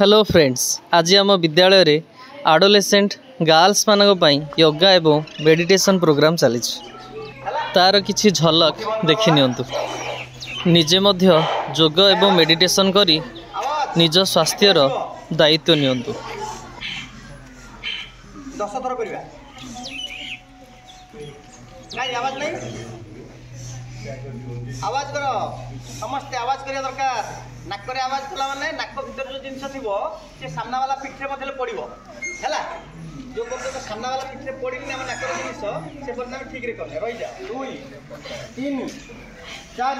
Hello friends, आज आम विद्यालय रे आडोलेसेंट गर्ल्स मानक पई योगा एवं मेडिटेशन प्रोग्राम चली तार किछि झलक देखि नियंतु। निजे मध्य योग एवं मेडिटेशन करी निज स्वास्थ्यर दायित्व नियंतु। 10 थर करिवा नहीं आवाज नहीं आवाज करो समस्त आवाज करिया दरकार। नाक रे आवाज कला माने नाक भीतर जो जिंस थिबो से सामना वाला पिठरे मधले पड़िबो हैला। जो पर्यंत सामना वाला पिठरे पड़िनी हम नाक रे जिंस से पर्यंत ठीक रे करले रहि जा। 2 3 4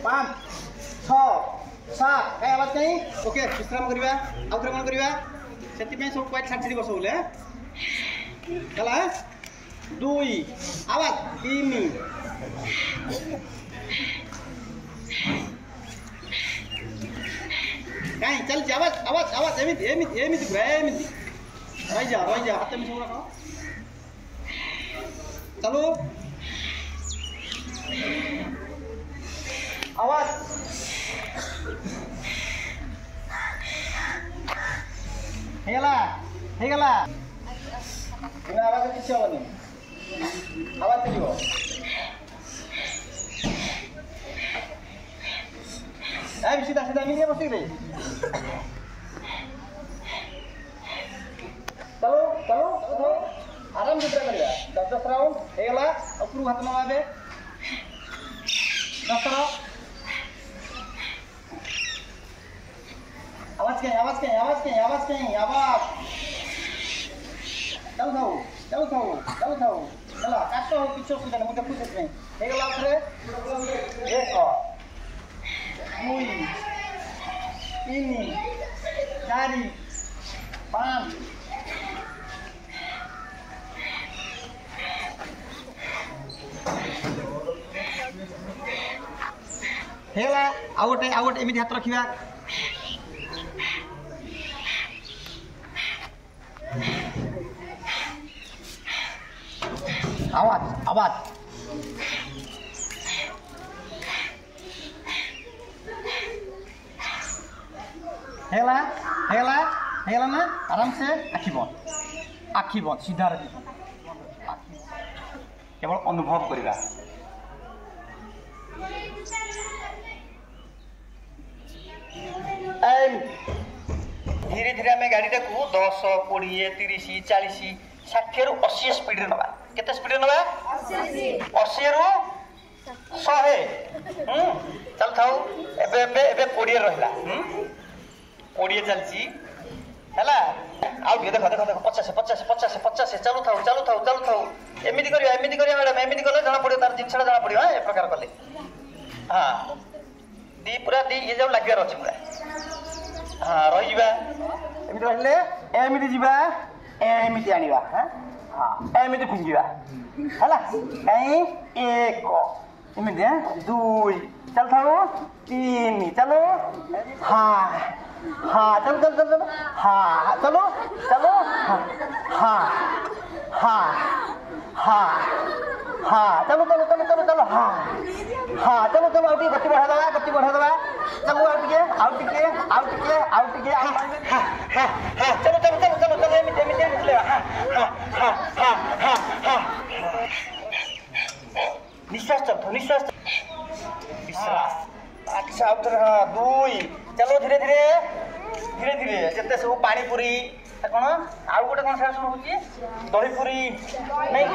5 6 7 ए आवाज नहीं ओके विश्राम करिवा। आउ थे कोन करिवा सेति पे सब क्वाइट छाछड़ी बसो बोले हैला। 2 आवाज 3 कहीं चल आवाज आवाज आवाज एमिति एमिति एमिति एमिति रही जा हाथ में सब रखो चलो आवाज हेगला आवाज किसी हेनी आवाज चलो सीधा सीधा मिलिए बस चलो चलो चलो आराम से करिया 10 राउंड हेगला ऊपर हाथ नवाबे 10 आवाज कहीं आवाज कहीं आवाज कहीं आवाज कहीं आवाज चलो चला काटो हो पीछे सुधा मुझे पूछे नहीं हेगला रे 1 2 3 4 5 हेला आउ गोटे एमिति हाथ रखिबा आवाज आवाज हेला ना आराम से आखि बंद सीधा रखी केवल अनुभव करिबा। धीरे धीरे आम गाड़ी को 10 20 30 40 60 रु 80 स्पीड रे नबा। केते स्पीड रे नबा 80 रु 100 चल थाउ एबे एबे एबे 20 रहला 20 चलची हैला। आउ देखो देखो देखो 50 50 50 50 चलु थाउ एमिति करिया मैडम एमिति कले जाना पड़ियो तार जिंसडा जाना पड़ियो। ए प्रकार कले हां दी पूरा दी ये जो लागिया रहछि पूरा हां रहि जिबा एमिति रहले एमिति जिबा एमिति आनिबा हां एमिति फिंगिबा हैला। कहीं 1 एमिति 2 चल थाओ 3 चलो हाँ चलो हाँ चलो हाँ चलो हाँ चलो आउट गति बढ़ा दवा चलो आउट चलो एमिति निश्वास चलतो निश्वास विश्वास अच्छा आउट 2 चलो धीरे धीरे जते सब पानी पूरी कौन आउ गोटे कौन सब होची दही पूरी नहीं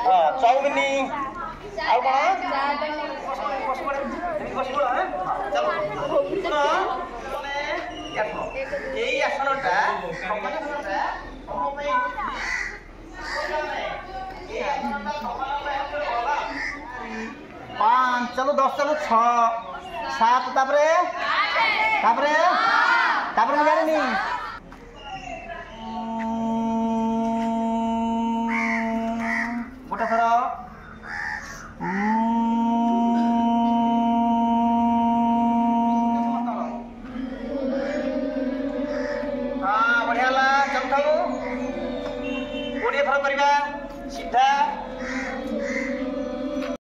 हां चाउमीन आउ चलो यही आसनटा पाँच चलो 10 चलो 6 7 तापरे मैं जानी गोटे थर